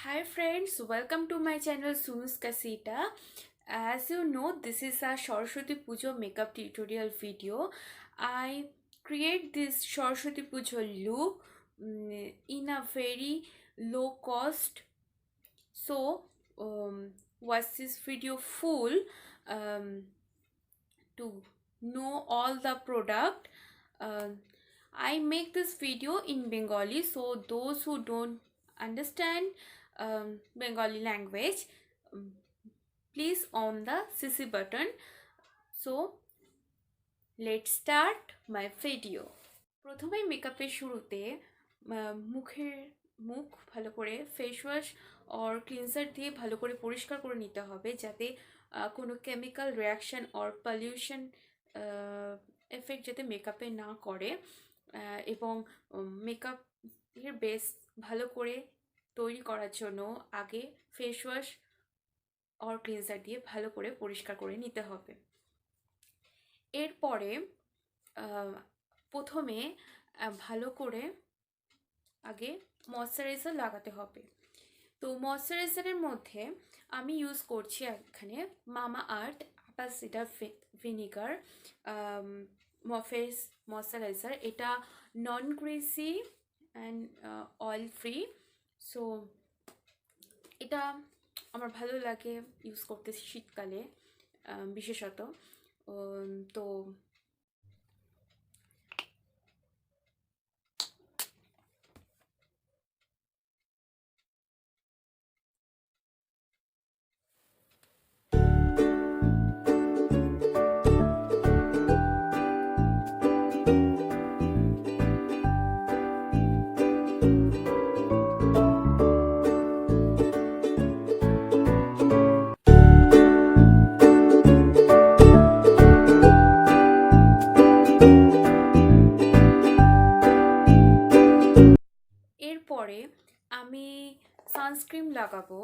Hi friends, welcome to my channel Sunus Kasita. As you know, this is a Saraswati Puja makeup tutorial video. I create this Saraswati Puja look in a very low cost. So, watch this video full um, to know all the product. I make this video in Bengali, so those who don't understand Bengali language, um, please on the CC button. So let's start my video. প্রথমেই মেকআপের শুরুতে মুখ ভালো করে face wash or cleanser দিয়ে ভালো করে পরিষ্কার করে নিতে হবে, যাতে কোনো chemical reaction or pollution effect যাতে মেকআপে না করে, এবং মেকআপের বেস ভালো করে তৈরি করার জন্য আগে ফেস ওয়াশ অর ক্লিনজার দিয়ে ভালো করে পরিষ্কার করে নিতে হবে। এরপরে প্রথমে ভালো করে আগে ময়শ্চারাইজার লাগাতে হবে। তো ময়শ্চারাইজারের মধ্যে আমি ইউজ করছি এখানে Mamaearth apple cider vinegar face moisturiser. এটা non greasy and oil free. So এটা আমার ভালো লাগে ইউজ করতে শীতকালে বিশেষত। তো এরপরে আমি সানস্ক্রিন লাগাবো,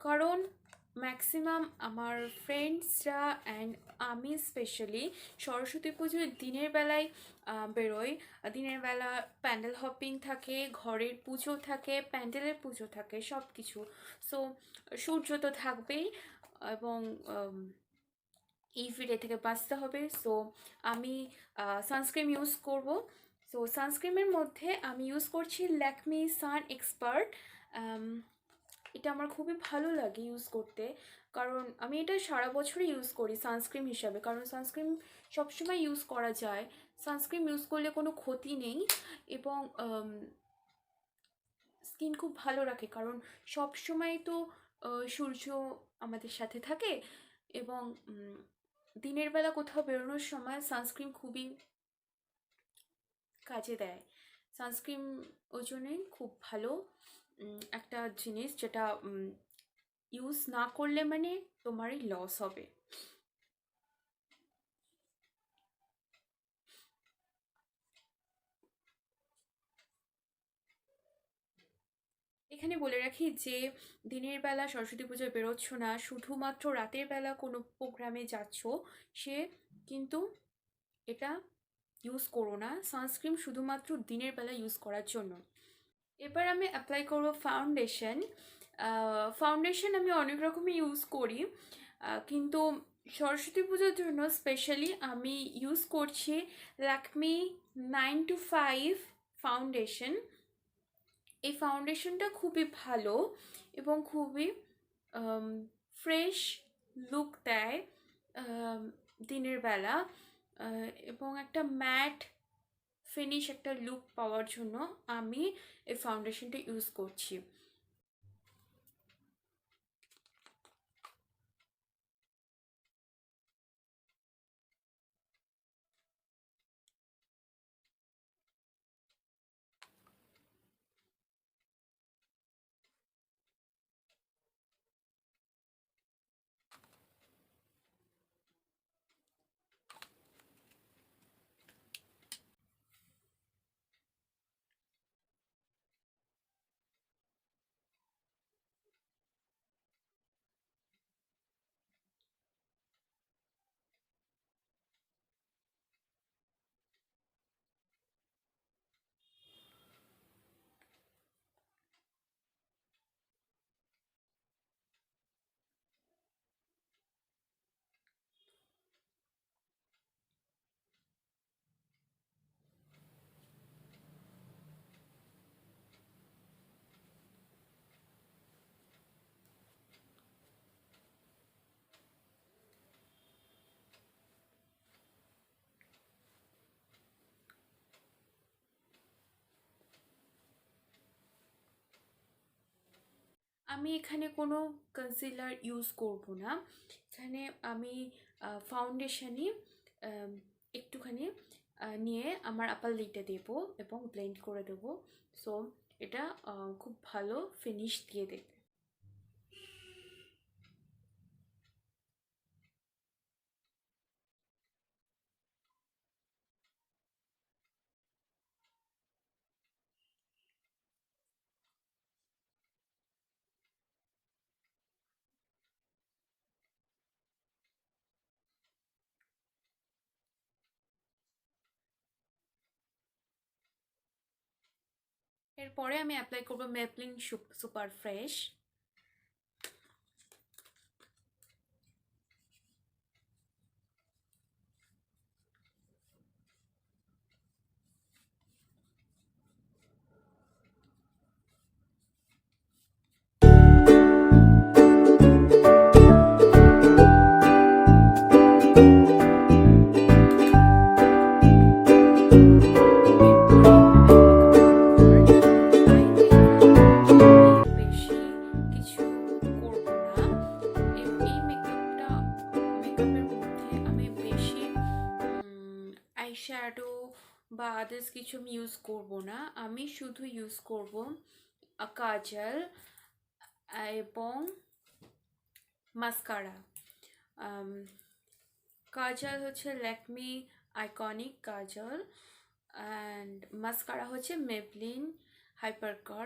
কারণ ম্যাক্সিমাম আমার ফ্রেন্ডসরা অ্যান্ড আমি স্পেশালি সরস্বতী পুজোর দিনের বেলায় বেরোই। দিনের বেলা প্যান্ডেল হপিং থাকে, ঘরের পুজো থাকে, প্যান্ডেলের পুজো থাকে, সব কিছু। সো সূর্য তো থাকবেই এবং ইউভি রে থেকে বাঁচতে হবে। সো আমি সানস্ক্রিন ইউজ করব। সো সানস্ক্রিনের মধ্যে আমি ইউজ করছি ল্যাকমি সান এক্সপার্ট। এটা আমার খুবই ভালো লাগে ইউজ করতে, কারণ আমি এটা সারা বছরই ইউজ করি সানস্ক্রিন হিসাবে, কারণ সানস্ক্রিন সবসময় ইউজ করা যায়। সানস্ক্রিন ইউজ করলে কোনো ক্ষতি নেই এবং স্কিন খুব ভালো রাখে, কারণ সবসময় তো সূর্য আমাদের সাথে থাকে এবং দিনের বেলা কোথাও বেরোনোর সময় সানস্ক্রিন খুবই কাজে দেয়। সানস্ক্রিন ওই জন্যই খুব ভালো একটা জিনিস, যেটা ইউজ না করলে মানে তোমারই লস হবে। এখানে বলে রাখি যে দিনের বেলা সরস্বতী পুজোয় বেরোচ্ছ না, শুধুমাত্র রাতের বেলা কোনো প্রোগ্রামে যাচ্ছ, সে কিন্তু এটা ইউজ করো না। সানস্ক্রিন শুধুমাত্র দিনের বেলা ইউজ করার জন্য। এবার আমি অ্যাপ্লাই করব ফাউন্ডেশন। ফাউন্ডেশন আমি অনেক রকমই ইউজ করি, কিন্তু সরস্বতী পুজোর জন্য স্পেশালি আমি ইউজ করছি ল্যাকমি 925 ফাউন্ডেশন। এই ফাউন্ডেশনটা খুবই ভালো এবং খুবই ফ্রেশ লুক দেয় দিনের বেলা, এবং একটা ম্যাট ফিনিশ একটা লুক পাওয়ার জন্য আমি এই ফাউন্ডেশনটা ইউজ করছি। আমি এখানে কোনো কনসিলার ইউজ করব না, এখানে আমি ফাউন্ডেশনই একটুখানি নিয়ে আমার আপার লিডে দেবো এবং ব্লেন্ড করে দেবো। সো এটা খুব ভালো ফিনিশ দিয়ে দেবে। এরপরে আমি অ্যাপ্লাই করবো মেবলিন সুপার ফ্রেশ। আইশ্যাডো বা আদার্স কিছু আমি ইউজ করব না, আমি শুধু ইউজ করব কাজল এবং মাস্কারা। কাজল হচ্ছে Lakme iconic Kajal, and mascara হচ্ছে মেবলিন হাইপারকার।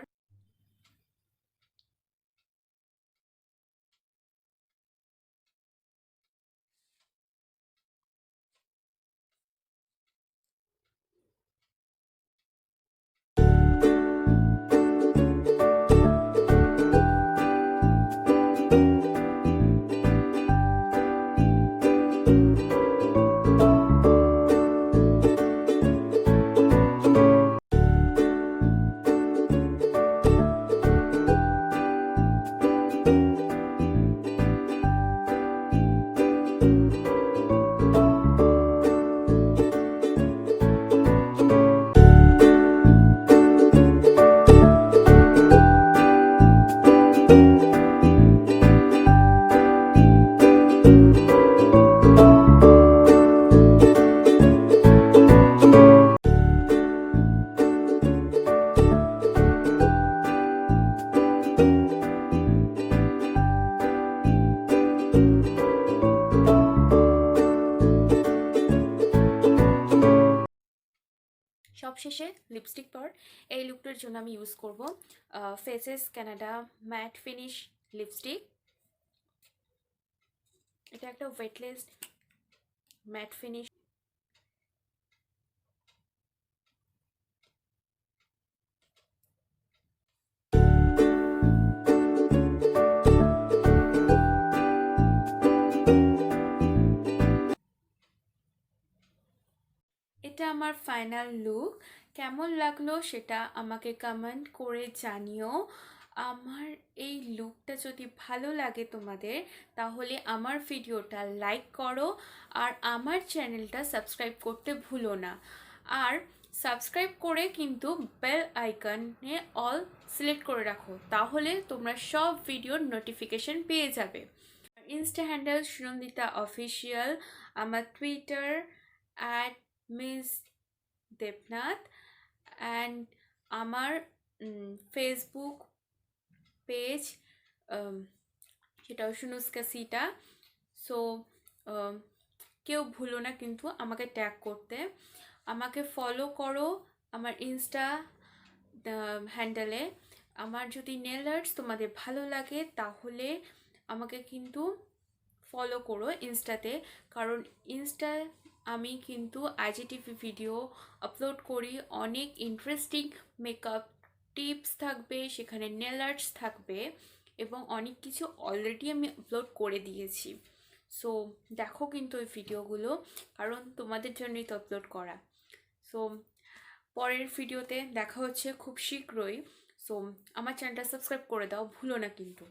সবশেষে লিপস্টিক পাউডার। এই লুকটার জন্য আমি ইউজ করব faces Canada mat finish lipstick. এটা একটা ওয়েটলেস ম্যাট ফিনিশ। এটা আমার ফাইনাল লুক। কেমন লাগলো সেটা আমাকে কমেন্ট করে জানিও। আমার এই লুকটা যদি ভালো লাগে তোমাদের, তাহলে আমার ভিডিওটা লাইক করো আর আমার চ্যানেলটা সাবস্ক্রাইব করতে ভুলো না। আর সাবস্ক্রাইব করে কিন্তু বেল আইকনে অল সিলেক্ট করে রাখো, তাহলে তোমরা সব ভিডিওর নোটিফিকেশন পেয়ে যাবে। ইনস্টা হ্যান্ডেল সুনন্দিতা অফিসিয়াল, আমার টুইটার @মিস দেবনাথ, অ্যান্ড আমার ফেসবুক পেজ সেটাও সুনুস্কা সিটা। সো কেউ ভুলো না কিন্তু আমাকে ট্যাগ করতে, আমাকে ফলো করো আমার ইনস্টা হ্যান্ডেলে। আমার যদি নেল আর্টস তোমাদের ভালো লাগে তাহলে আমাকে কিন্তু ফলো করো ইনস্টাতে, কারণ ইনস্টায় আমি কিন্তু আইজিটিভি ভিডিও আপলোড করি, অনেক ইন্টারেস্টিং মেকআপ টিপস থাকবে, সেখানে নেল আর্টস থাকবে এবং অনেক কিছু অলরেডি আমি আপলোড করে দিয়েছি। সো দেখো কিন্তু ওই ভিডিওগুলো, কারণ তোমাদের জন্যই তো আপলোড করা। সো পরের ভিডিওতে দেখা হচ্ছে খুব শীঘ্রই। সো আমার চ্যানেলটা সাবস্ক্রাইব করে দাও, ভুলো না কিন্তু।